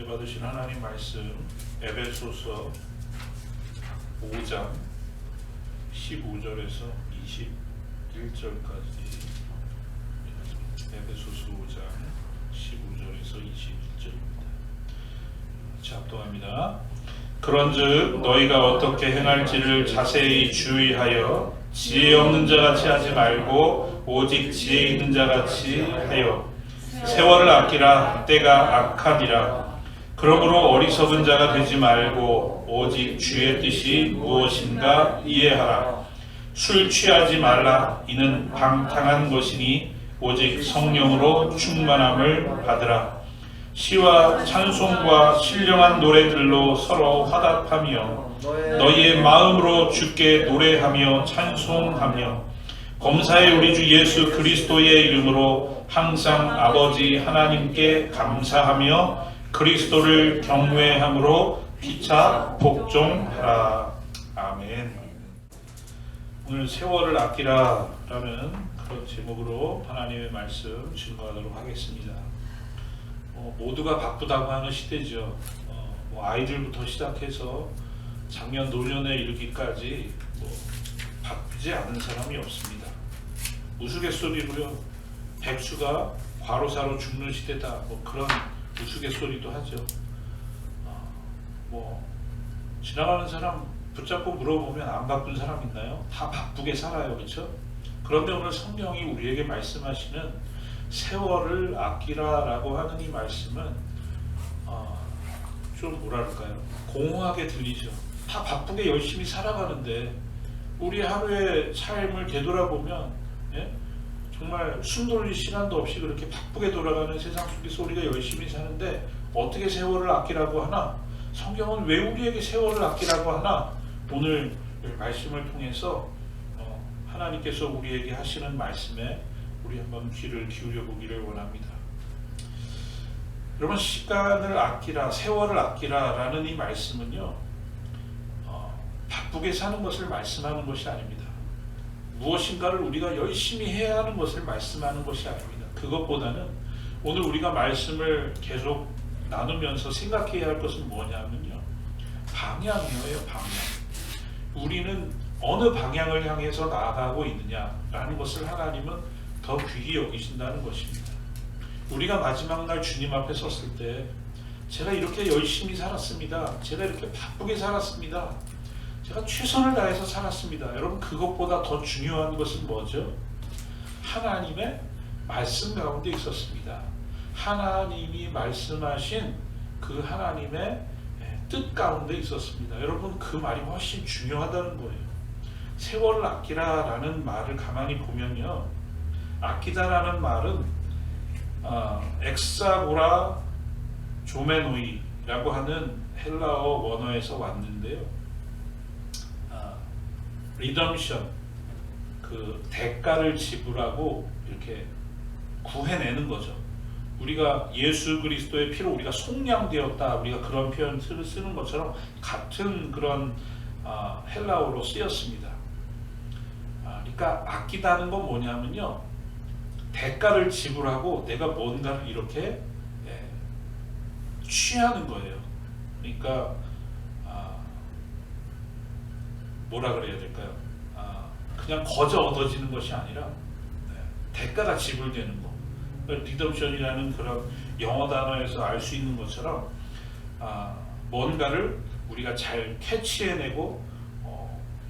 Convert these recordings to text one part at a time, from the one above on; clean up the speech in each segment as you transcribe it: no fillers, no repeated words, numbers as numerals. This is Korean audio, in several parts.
받으신 하나님 말씀 에베소서 5장 15절에서 21절까지 에베소서 5장 15절에서 21절입니다. 작동합니다. 그런즉 너희가 어떻게 행할지를 자세히 주의하여 지혜 없는 자같이 하지 말고 오직 지혜 있는 자같이 하여 세월을 아끼라. 때가 악함이라. 그러므로 어리석은 자가 되지 말고 오직 주의 뜻이 무엇인가 이해하라. 술 취하지 말라. 이는 방탕한 것이니 오직 성령으로 충만함을 받으라. 시와 찬송과 신령한 노래들로 서로 화답하며 너희의 마음으로 주께 노래하며 찬송하며 범사의 우리 주 예수 그리스도의 이름으로 항상 아버지 하나님께 감사하며 그리스도를 경외함으로 피차 복종하라. 아멘. 오늘 세월을 아끼라 라는 그런 제목으로 하나님의 말씀 증거하도록 하겠습니다. 모두가 바쁘다고 하는 시대죠. 아이들부터 시작해서 작년 노년에 이르기까지 바쁘지 않은 사람이 없습니다. 우스갯소리로요, 백수가 과로사로 죽는 시대다, 그런 우스갯소리도 하죠. 지나가는 사람 붙잡고 물어보면 안 바쁜 사람 있나요? 다 바쁘게 살아요, 그렇죠? 그런데 오늘 성령이 우리에게 말씀하시는 세월을 아끼라라고 하는 이 말씀은 좀 뭐랄까요? 공허하게 들리죠. 다 바쁘게 열심히 살아가는데 우리 하루의 삶을 되돌아보면 정말 숨 돌릴 시간도 없이 그렇게 바쁘게 돌아가는 세상 속에서 우리가 열심히 사는데 어떻게 세월을 아끼라고 하나? 성경은 왜 우리에게 세월을 아끼라고 하나? 오늘 말씀을 통해서 하나님께서 우리에게 하시는 말씀에 우리 한번 귀를 기울여 보기를 원합니다. 여러분, 시간을 아끼라, 세월을 아끼라 라는 이 말씀은요, 바쁘게 사는 것을 말씀하는 것이 아닙니다. 무엇인가를 우리가 열심히 해야 하는 것을 말씀하는 것이 아닙니다. 그것보다는 오늘 우리가 말씀을 계속 나누면서 생각해야 할 것은 뭐냐면요, 방향이에요. 방향. 우리는 어느 방향을 향해서 나아가고 있느냐라는 것을 하나님은 더 귀히 여기신다는 것입니다. 우리가 마지막 날 주님 앞에 섰을 때 제가 이렇게 열심히 살았습니다. 제가 이렇게 바쁘게 살았습니다. 제가 최선을 다해서 살았습니다. 여러분, 그것보다 더 중요한 것은 뭐죠? 하나님의 말씀 가운데 있었습니다. 하나님이 말씀하신 그 하나님의 뜻 가운데 있었습니다. 여러분, 그 말이 훨씬 중요하다는 거예요. 세월을 아끼라라는 말을 가만히 보면요, 아끼다라는 말은 엑사고라 조메노이라고 하는 헬라어 원어에서 왔는데요, 리덤션, 그 대가를 지불하고 이렇게 구해내는 거죠. 우리가 예수 그리스도의 피로 우리가 속량되었다, 우리가 그런 표현을 쓰는 것처럼 같은 그런 헬라어로 쓰였습니다. 그러니까 아끼다는 건 뭐냐면요, 대가를 지불하고 내가 뭔가를 이렇게 취하는 거예요. 그러니까 뭐라 그래야 될까요? 그냥 거저 얻어지는 것이 아니라 대가가 지불되는 거. 리덤션이라는 그런 영어 단어에서 알 수 있는 것처럼 뭔가를 우리가 잘 캐치해내고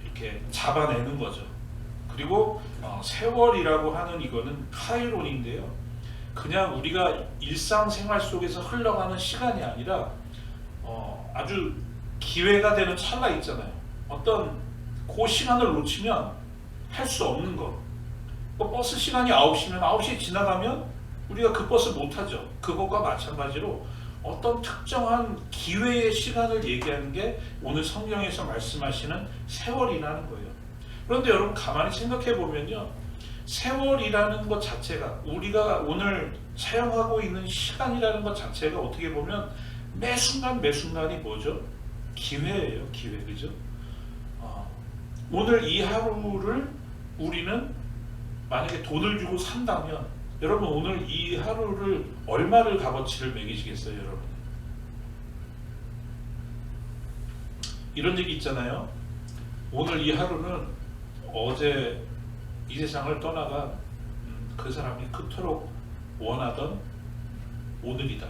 이렇게 잡아내는 거죠. 그리고 세월이라고 하는 이거는 카이론인데요, 그냥 우리가 일상생활 속에서 흘러가는 시간이 아니라 아주 기회가 되는 찰나 있잖아요. 어떤 그 시간을 놓치면 할 수 없는 거. 버스 시간이 9시면 9시 지나가면 우리가 그 버스 못 타죠. 그것과 마찬가지로 어떤 특정한 기회의 시간을 얘기하는 게 오늘 성경에서 말씀하시는 세월이라는 거예요. 그런데 여러분, 가만히 생각해 보면요, 세월이라는 것 자체가, 우리가 오늘 사용하고 있는 시간이라는 것 자체가 어떻게 보면 매 순간 매 순간이 뭐죠? 기회예요. 기회. 그죠? 오늘 이 하루를 우리는 만약에 돈을 주고 산다면 여러분, 오늘 이 하루를 얼마를 값어치를 매기시겠어요? 여러분, 이런 얘기 있잖아요. 오늘 이 하루는 어제 이 세상을 떠나간 그 사람이 그토록 원하던 오늘이다.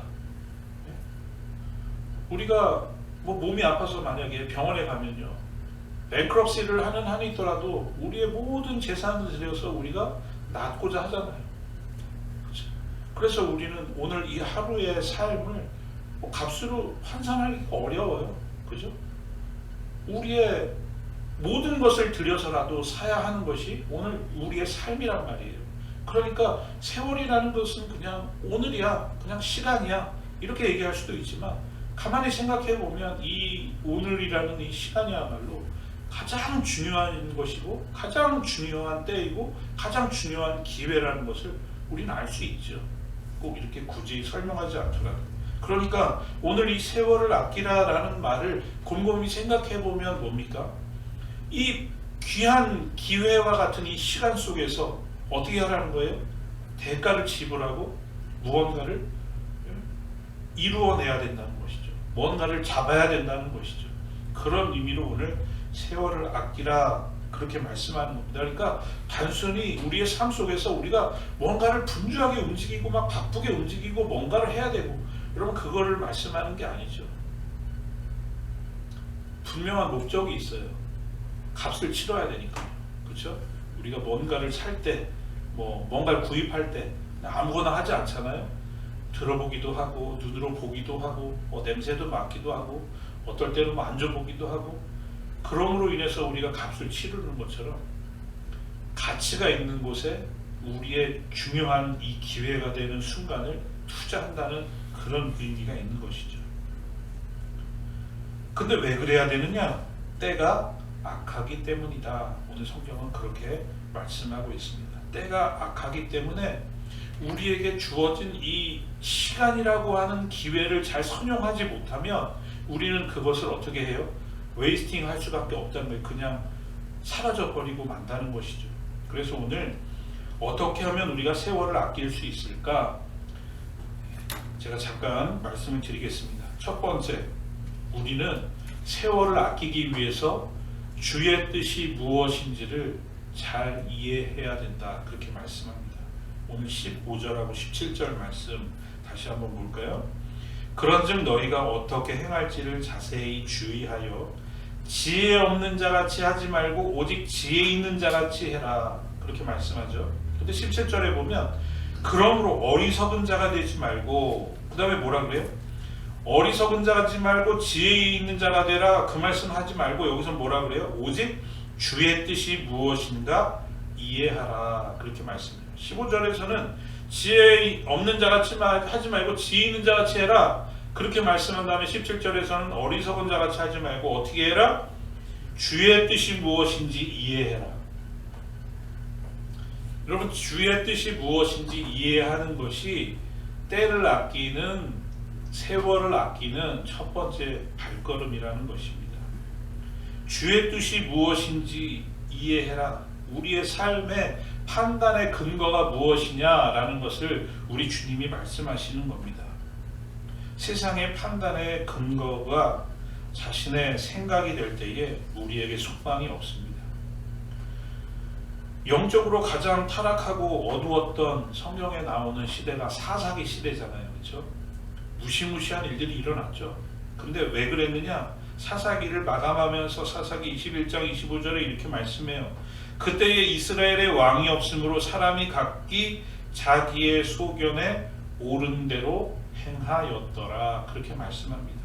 우리가 뭐 몸이 아파서 만약에 병원에 가면요, 뱅크럽시를 하는 한이 있더라도 우리의 모든 재산을 들여서 우리가 낫고자 하잖아요. 그렇죠? 그래서 우리는 오늘 이 하루의 삶을 뭐 값으로 환산하기가 어려워요. 그죠? 우리의 모든 것을 들여서라도 사야 하는 것이 오늘 우리의 삶이란 말이에요. 그러니까 세월이라는 것은 그냥 오늘이야, 그냥 시간이야, 이렇게 얘기할 수도 있지만 가만히 생각해 보면 이 오늘이라는 이 시간이야말로 가장 중요한 것이고 가장 중요한 때이고 가장 중요한 기회라는 것을 우리는 알 수 있죠. 꼭 이렇게 굳이 설명하지 않더라도. 그러니까 오늘 이 세월을 아끼라라는 말을 곰곰이 생각해 보면 뭡니까? 이 귀한 기회와 같은 이 시간 속에서 어떻게 하라는 거예요? 대가를 지불하고 무언가를 이루어내야 된다는 것이죠. 뭔가를 잡아야 된다는 것이죠. 그런 의미로 오늘 세월을 아끼라 그렇게 말씀하는 겁니다. 그러니까 단순히 우리의 삶 속에서 우리가 뭔가를 분주하게 움직이고 막 바쁘게 움직이고 뭔가를 해야 되고, 여러분 그거를 말씀하는 게 아니죠. 분명한 목적이 있어요. 값을 치러야 되니까. 그렇죠? 우리가 뭔가를 살 때, 뭔가를 구입할 때 아무거나 하지 않잖아요. 들어보기도 하고 눈으로 보기도 하고 냄새도 맡기도 하고 어떨 때는 만져보기도 하고, 그럼으로 인해서 우리가 값을 치르는 것처럼 가치가 있는 곳에 우리의 중요한 이 기회가 되는 순간을 투자한다는 그런 의미가 있는 것이죠. 근데 왜 그래야 되느냐? 때가 악하기 때문이다. 오늘 성경은 그렇게 말씀하고 있습니다. 때가 악하기 때문에 우리에게 주어진 이 시간이라고 하는 기회를 잘 선용하지 못하면 우리는 그것을 어떻게 해요? 웨이스팅 할 수밖에 없다는 거예요. 그냥 사라져 버리고 만다는 것이죠. 그래서 오늘 어떻게 하면 우리가 세월을 아낄 수 있을까? 제가 잠깐 말씀을 드리겠습니다. 첫 번째, 우리는 세월을 아끼기 위해서 주의 뜻이 무엇인지를 잘 이해해야 된다. 그렇게 말씀합니다. 오늘 15절하고 17절 말씀 다시 한번 볼까요? 그런즉 너희가 어떻게 행할지를 자세히 주의하여 지혜 없는 자같이 하지 말고 오직 지혜 있는 자같이 해라. 그렇게 말씀하죠. 근데 17절에 보면 그러므로 어리석은 자가 되지 말고, 그 다음에 뭐라 그래요? 어리석은 자가 되지 말고 지혜 있는 자가 되라. 그 말씀 하지 말고 여기서 뭐라 그래요? 오직 주의 뜻이 무엇인가 이해하라. 그렇게 말씀해요. 15절에서는 지혜 없는 자같이 하지 말고 지혜 있는 자같이 해라. 그렇게 말씀한 다음에 17절에서는 어리석은 자같이 하지 말고 어떻게 해라? 주의 뜻이 무엇인지 이해해라. 여러분, 주의 뜻이 무엇인지 이해하는 것이 때를 아끼는, 세월을 아끼는 첫 번째 발걸음이라는 것입니다. 주의 뜻이 무엇인지 이해해라. 우리의 삶의 판단의 근거가 무엇이냐라는 것을 우리 주님이 말씀하시는 겁니다. 세상의 판단의 근거가 자신의 생각이 될 때에 우리에게 소망이 없습니다. 영적으로 가장 타락하고 어두웠던 성경에 나오는 시대가 사사기 시대잖아요. 그렇죠? 무시무시한 일들이 일어났죠. 근데 왜 그랬느냐? 사사기를 마감하면서 사사기 21장 25절에 이렇게 말씀해요. 그때에 이스라엘의 왕이 없으므로 사람이 각기 자기의 소견에 옳은 대로 행하였더라. 그렇게 말씀합니다.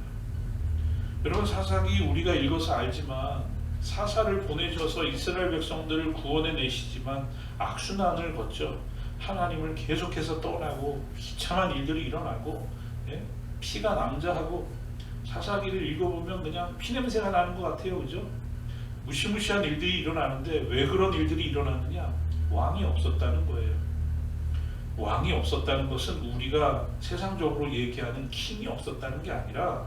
여러분, 사사기 우리가 읽어서 알지만 사사를 보내셔서 이스라엘 백성들을 구원해 내시지만 악순환을 걷죠. 하나님을 계속해서 떠나고 비참한 일들이 일어나고, 피가 낭자하고, 사사기를 읽어보면 그냥 피냄새가 나는 것 같아요. 그죠? 무시무시한 일들이 일어나는데 왜 그런 일들이 일어나느냐? 왕이 없었다는 거예요. 왕이 없었다는 것은 우리가 세상적으로 얘기하는 킹이 없었다는 게 아니라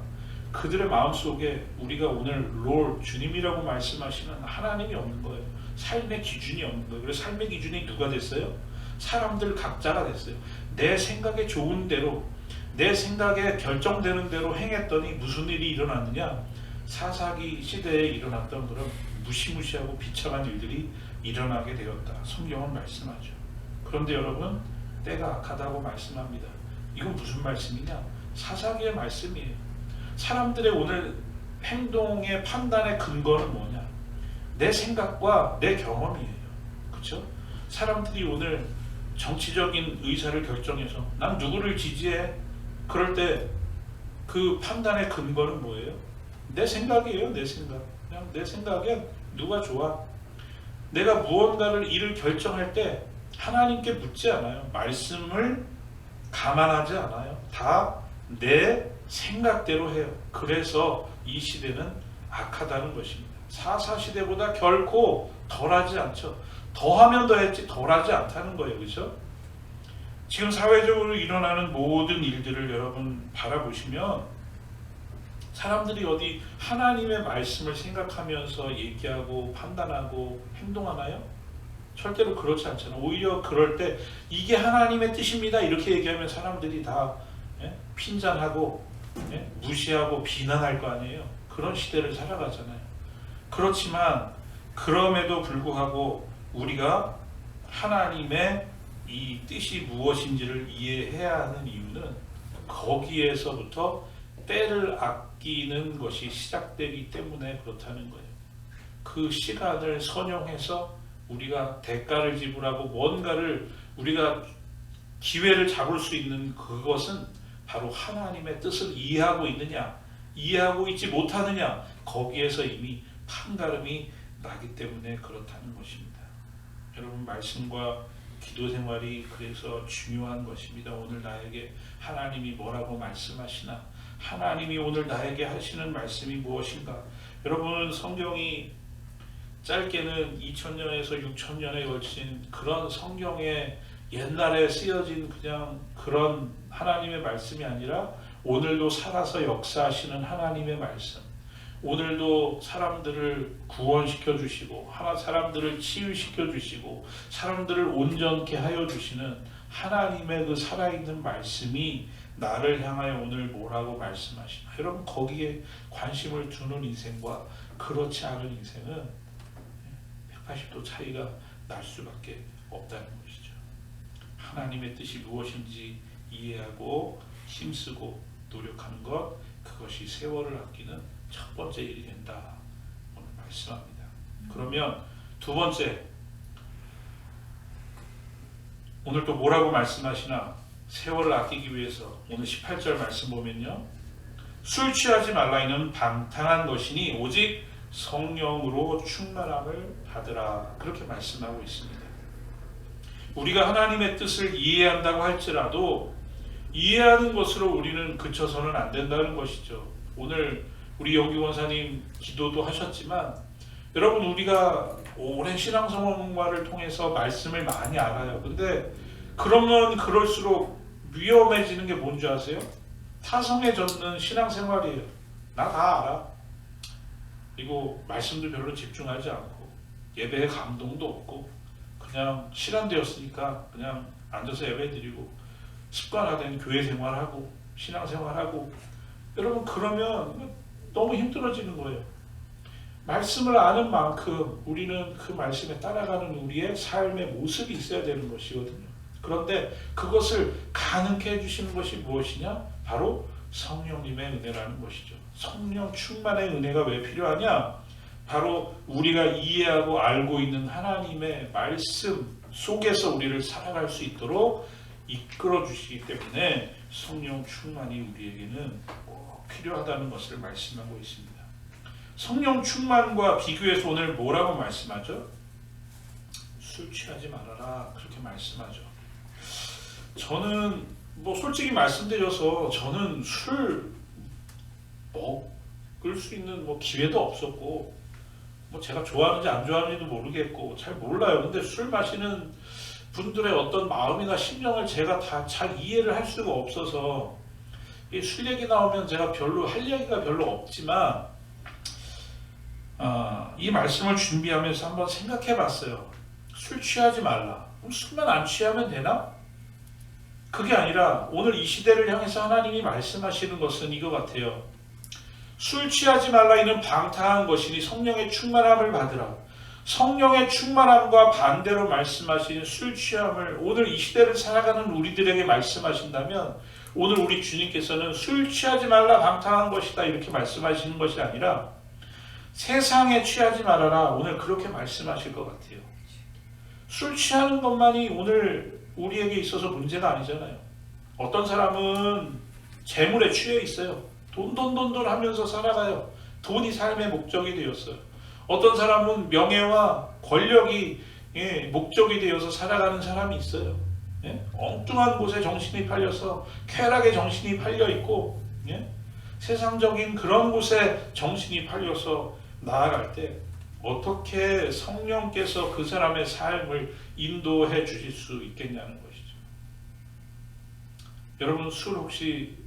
그들의 마음속에 우리가 오늘 롤, 주님이라고 말씀하시는 하나님이 없는 거예요. 삶의 기준이 없는 거예요. 그래서 삶의 기준이 누가 됐어요? 사람들 각자가 됐어요. 내 생각에 좋은 대로, 내 생각에 결정되는 대로 행했더니 무슨 일이 일어났느냐? 사사기 시대에 일어났던 그런 무시무시하고 비참한 일들이 일어나게 되었다. 성경은 말씀하죠. 그런데 여러분, 때가 악하다고 말씀합니다. 이건 무슨 말씀이냐? 사사기의 말씀이에요. 사람들의 오늘 행동의 판단의 근거는 뭐냐? 내 생각과 내 경험이에요. 그렇죠? 사람들이 오늘 정치적인 의사를 결정해서 난 누구를 지지해? 그럴 때 그 판단의 근거는 뭐예요? 내 생각이에요. 내 생각. 그냥 내 생각에 누가 좋아? 내가 무언가를 일을 결정할 때 하나님께 묻지 않아요. 말씀을 감안하지 않아요. 다 내 생각대로 해요. 그래서 이 시대는 악하다는 것입니다. 사사시대보다 결코 덜하지 않죠. 더하면 더했지 덜하지 않다는 거예요. 그렇죠? 지금 사회적으로 일어나는 모든 일들을 여러분 바라보시면 사람들이 어디 하나님의 말씀을 생각하면서 얘기하고 판단하고 행동하나요? 절대로 그렇지 않잖아요. 오히려 그럴 때 이게 하나님의 뜻입니다 이렇게 얘기하면 사람들이 다 핀잔하고 무시하고 비난할 거 아니에요. 그런 시대를 살아가잖아요. 그렇지만 그럼에도 불구하고 우리가 하나님의 이 뜻이 무엇인지를 이해해야 하는 이유는 거기에서부터 때를 아끼는 것이 시작되기 때문에 그렇다는 거예요. 그 시간을 선용해서 우리가 대가를 지불하고 뭔가를 우리가 기회를 잡을 수 있는 그것은 바로 하나님의 뜻을 이해하고 있느냐, 이해하고 있지 못하느냐, 거기에서 이미 판가름이 나기 때문에 그렇다는 것입니다. 여러분, 말씀과 기도 생활이 그래서 중요한 것입니다. 오늘 나에게 하나님이 뭐라고 말씀하시나, 하나님이 오늘 나에게 하시는 말씀이 무엇인가. 여러분, 성경이 짧게는 2000년에서 6000년에 걸친 그런 성경에 옛날에 쓰여진 그냥 그런 하나님의 말씀이 아니라 오늘도 살아서 역사하시는 하나님의 말씀, 오늘도 사람들을 구원시켜 주시고 사람들을 치유시켜 주시고 사람들을 온전케 하여 주시는 하나님의 그 살아있는 말씀이 나를 향하여 오늘 뭐라고 말씀하시나. 여러분, 거기에 관심을 두는 인생과 그렇지 않은 인생은 180도 차이가 날 수밖에 없다는 것이죠. 하나님의 뜻이 무엇인지 이해하고 힘쓰고 노력하는 것, 그것이 세월을 아끼는 첫 번째 일이 된다. 오늘 말씀합니다. 그러면 두 번째, 오늘 또 뭐라고 말씀하시나? 세월을 아끼기 위해서 오늘 18절 말씀 보면요, 술 취하지 말라. 이는 방탕한 것이니 오직 성령으로 충만함을 받으라. 그렇게 말씀하고 있습니다. 우리가 하나님의 뜻을 이해한다고 할지라도 이해하는 것으로 우리는 그쳐서는 안 된다는 것이죠. 오늘 우리 영기 원사님 기도도 하셨지만, 여러분, 우리가 오랜 신앙생활을 통해서 말씀을 많이 알아요. 근데 그러면 그럴수록 위험해지는 게 뭔지 아세요? 타성에 젖는 신앙생활이에요. 나 다 알아. 그리고 말씀도 별로 집중하지 않고 예배에 감동도 없고 그냥 시간되었으니까 그냥 앉아서 예배 드리고 습관화된 교회 생활하고 신앙생활하고. 여러분, 그러면 너무 힘들어지는 거예요. 말씀을 아는 만큼 우리는 그 말씀에 따라가는 우리의 삶의 모습이 있어야 되는 것이거든요. 그런데 그것을 가능케 해주시는 것이 무엇이냐? 바로 성령님의 은혜라는 것이죠. 성령 충만의 은혜가 왜 필요하냐? 바로 우리가 이해하고 알고 있는 하나님의 말씀 속에서 우리를 살아갈 수 있도록 이끌어 주시기 때문에 성령 충만이 우리에게는 꼭 필요하다는 것을 말씀하고 있습니다. 성령 충만과 비교해서 오늘 뭐라고 말씀하죠? 술 취하지 말아라. 그렇게 말씀하죠. 저는 솔직히 말씀드려서 저는 술 먹을 수 있는 기회도 없었고 제가 좋아하는지 안 좋아하는지도 모르겠고 잘 몰라요. 근데 술 마시는 분들의 어떤 마음이나 심정을 제가 다 잘 이해를 할 수가 없어서 술 얘기 나오면 제가 별로 할 얘기가 별로 없지만 이 말씀을 준비하면서 한번 생각해 봤어요. 술 취하지 말라. 그럼 술만 안 취하면 되나? 그게 아니라 오늘 이 시대를 향해서 하나님이 말씀하시는 것은 이거 같아요. 술 취하지 말라 이는 방탕한 것이니 성령의 충만함을 받으라. 성령의 충만함과 반대로 말씀하신 술 취함을 오늘 이 시대를 살아가는 우리들에게 말씀하신다면 오늘 우리 주님께서는 술 취하지 말라 방탕한 것이다 이렇게 말씀하시는 것이 아니라 세상에 취하지 말아라 오늘 그렇게 말씀하실 것 같아요. 술 취하는 것만이 오늘 우리에게 있어서 문제가 아니잖아요. 어떤 사람은 재물에 취해 있어요. 돈 하면서 살아가요. 돈이 삶의 목적이 되었어요. 어떤 사람은 명예와 권력이 목적이 되어서 살아가는 사람이 있어요. 엉뚱한 곳에 정신이 팔려서 쾌락에 정신이 팔려 있고 세상적인 그런 곳에 정신이 팔려서 나아갈 때 어떻게 성령께서 그 사람의 삶을 인도해 주실 수 있겠냐는 것이죠. 여러분 술 혹시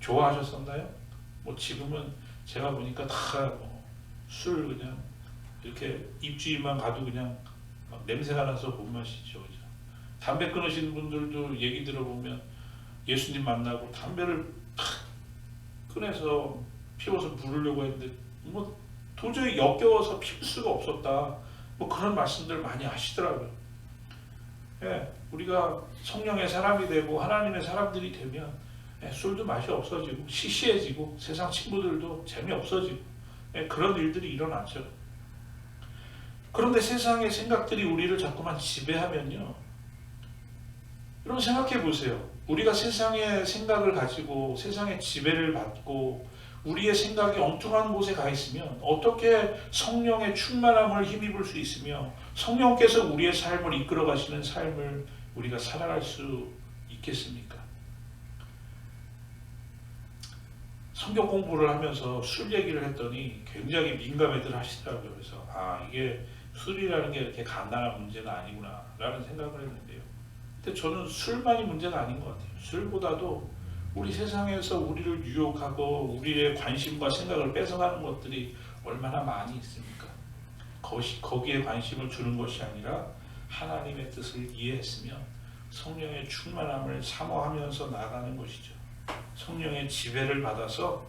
좋아하셨었나요? 지금은 제가 보니까 다 술 그냥 이렇게 입주인만 가도 그냥 막 냄새가 나서 못 마시죠. 그죠? 담배 끊으시는 분들도 얘기 들어보면 예수님 만나고 담배를 탁 꺼내서 피워서 부르려고 했는데 도저히 역겨워서 피울 수가 없었다. 그런 말씀들 많이 하시더라고요. 우리가 성령의 사람이 되고 하나님의 사람들이 되면 술도 맛이 없어지고 시시해지고 세상 친구들도 재미없어지고 그런 일들이 일어나죠. 그런데 세상의 생각들이 우리를 자꾸만 지배하면요. 여러분 생각해 보세요. 우리가 세상의 생각을 가지고 세상의 지배를 받고 우리의 생각이 엉뚱한 곳에 가 있으면 어떻게 성령의 충만함을 힘입을 수 있으며 성령께서 우리의 삶을 이끌어 가시는 삶을 우리가 살아갈 수 있겠습니까? 성경 공부를 하면서 술 얘기를 했더니 굉장히 민감해들 하시더라고요. 그래서 이게 술이라는 게 이렇게 간단한 문제는 아니구나 라는 생각을 했는데요. 근데 저는 술만이 문제가 아닌 것 같아요. 술보다도 우리 세상에서 우리를 유혹하고 우리의 관심과 생각을 뺏어가는 것들이 얼마나 많이 있습니까? 거기에 관심을 두는 것이 아니라 하나님의 뜻을 이해했으면 성령의 충만함을 사모하면서 나아가는 것이죠. 성령의 지배를 받아서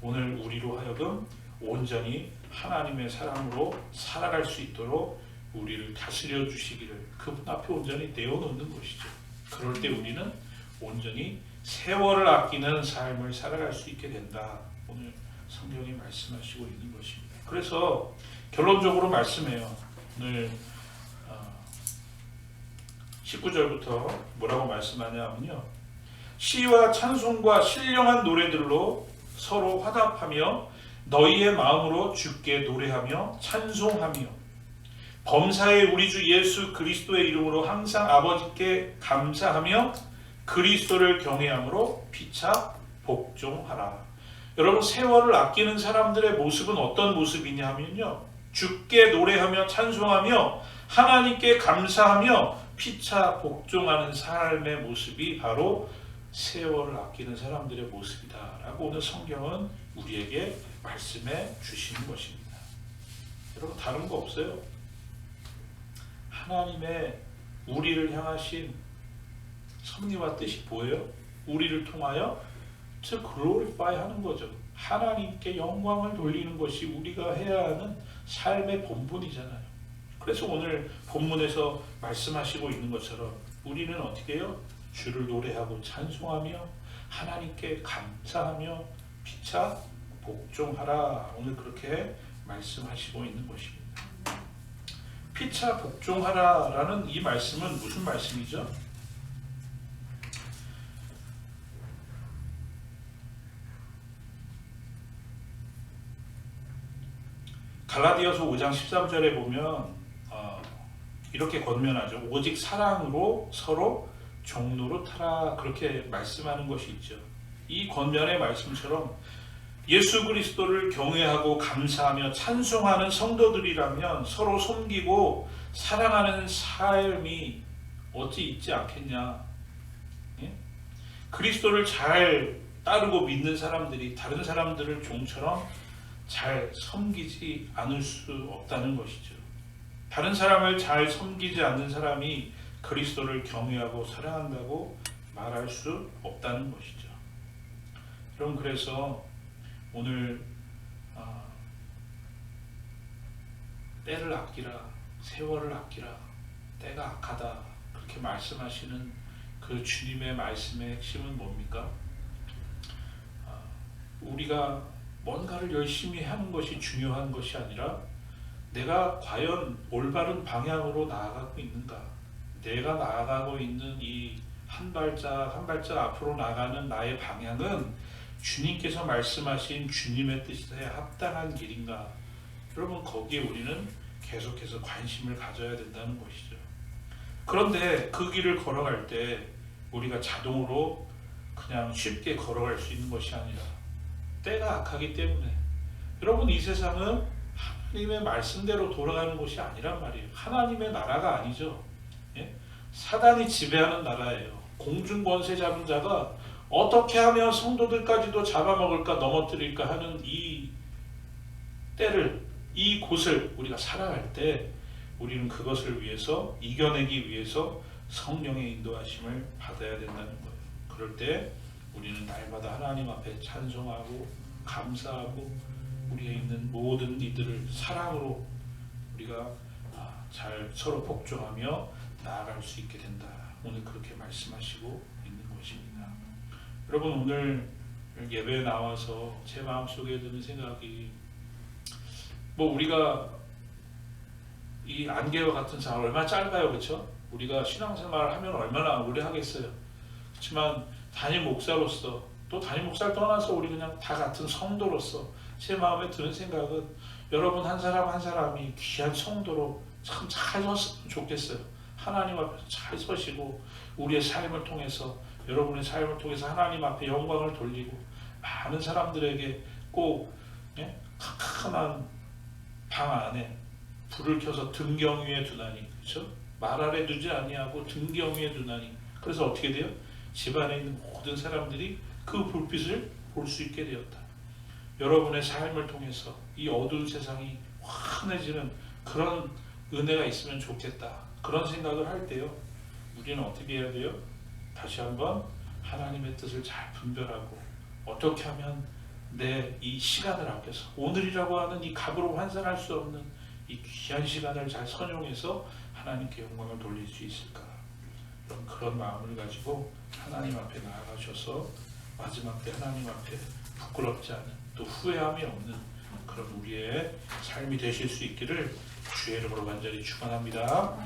오늘 우리로 하여금 온전히 하나님의 사람으로 살아갈 수 있도록 우리를 다스려 주시기를 그분 앞에 온전히 내어놓는 것이죠. 그럴 때 우리는 온전히 세월을 아끼는 삶을 살아갈 수 있게 된다. 오늘 성경이 말씀하시고 있는 것입니다. 그래서 결론적으로 말씀해요. 오늘 19절부터 뭐라고 말씀하냐면요. 시와 찬송과 신령한 노래들로 서로 화답하며 너희의 마음으로 주께 노래하며 찬송하며 범사의 우리 주 예수 그리스도의 이름으로 항상 아버지께 감사하며 그리스도를 경외함으로 피차 복종하라. 여러분 세월을 아끼는 사람들의 모습은 어떤 모습이냐 하면요. 주께 노래하며 찬송하며 하나님께 감사하며 피차 복종하는 삶의 모습이 바로 세월을 아끼는 사람들의 모습이다 라고 오늘 성경은 우리에게 말씀해 주시는 것입니다. 여러분 다른 거 없어요. 하나님의 우리를 향하신 섭리와 뜻이 보여요? 우리를 통하여 to glorify 하는 거죠. 하나님께 영광을 돌리는 것이 우리가 해야 하는 삶의 본분이잖아요. 그래서 오늘 본문에서 말씀하시고 있는 것처럼 우리는 어떻게 해요? 주를 노래하고 찬송하며 하나님께 감사하며 피차 복종하라. 오늘 그렇게 말씀하시고 있는 것입니다. 피차 복종하라 라는 이 말씀은 무슨 말씀이죠? 갈라디아서 5장 13절에 보면 이렇게 권면하죠. 오직 사랑으로 서로 종로로 타라 그렇게 말씀하는 것이 있죠. 이 권면의 말씀처럼 예수 그리스도를 경외하고 감사하며 찬송하는 성도들이라면 서로 섬기고 사랑하는 삶이 어찌 있지 않겠냐. 예? 그리스도를 잘 따르고 믿는 사람들이 다른 사람들을 종처럼 잘 섬기지 않을 수 없다는 것이죠. 다른 사람을 잘 섬기지 않는 사람이 그리스도를 경외하고 사랑한다고 말할 수 없다는 것이죠. 여러분 그래서 오늘 때를 아끼라, 세월을 아끼라, 때가 악하다, 그렇게 말씀하시는 그 주님의 말씀의 핵심은 뭡니까? 우리가 뭔가를 열심히 하는 것이 중요한 것이 아니라 내가 과연 올바른 방향으로 나아가고 있는가, 내가 나아가고 있는 이 한 발짝 한 발짝 앞으로 나가는 나의 방향은 주님께서 말씀하신 주님의 뜻에 합당한 길인가. 여러분, 거기에 우리는 계속해서 관심을 가져야 된다는 것이죠. 그런데 그 길을 걸어갈 때 우리가 자동으로 그냥 쉽게 걸어갈 수 있는 것이 아니라 때가 악하기 때문에, 여러분, 이 세상은 하나님의 말씀대로 돌아가는 것이 아니란 말이에요. 하나님의 나라가 아니죠. 예? 사단이 지배하는 나라예요. 공중권세 잡은 자가 어떻게 하면 성도들까지도 잡아먹을까, 넘어뜨릴까 하는 이 때를, 이 곳을 우리가 살아갈 때 우리는 그것을 위해서, 이겨내기 위해서 성령의 인도하심을 받아야 된다는 거예요. 그럴 때 우리는 날마다 하나님 앞에 찬송하고 감사하고 우리에 있는 모든 이들을 사랑으로 우리가 잘 서로 복종하며 나아갈 수 있게 된다. 오늘 그렇게 말씀하시고 있는 것입니다. 여러분, 오늘 예배에 나와서 제 마음속에 드는 생각이, 우리가 이 안개와 같은 삶 얼마나 짧아요, 그렇죠? 우리가 신앙생활을 하면 얼마나 오래 하겠어요. 그렇지만 담임 목사로서, 또 담임 목사를 떠나서 우리 그냥 다 같은 성도로서 제 마음에 드는 생각은, 여러분 한 사람 한 사람이 귀한 성도로 참 잘 섰으면 좋겠어요. 하나님 앞에서 잘 서시고 우리의 삶을 통해서, 여러분의 삶을 통해서 하나님 앞에 영광을 돌리고 많은 사람들에게 꼭 캄캄한 방 안에 불을 켜서 등경 위에 두나니, 그렇죠? 말 아래 두지 아니하고 등경 위에 두나니, 그래서 어떻게 돼요? 집안에 있는 모든 사람들이 그 불빛을 볼 수 있게 되었다. 여러분의 삶을 통해서 이 어두운 세상이 환해지는 그런 은혜가 있으면 좋겠다. 그런 생각을 할 때요, 우리는 어떻게 해야 돼요? 다시 한번 하나님의 뜻을 잘 분별하고, 어떻게 하면 내 이 시간을 아껴서, 오늘이라고 하는 이 값으로 환산할 수 없는 이 귀한 시간을 잘 선용해서 하나님께 영광을 돌릴 수 있을까? 그런 마음을 가지고 하나님 앞에 나아가셔서 마지막 때 하나님 앞에 부끄럽지 않은, 또 후회함이 없는 그런 우리의 삶이 되실 수 있기를 주의 이름으로 간절히 축원합니다.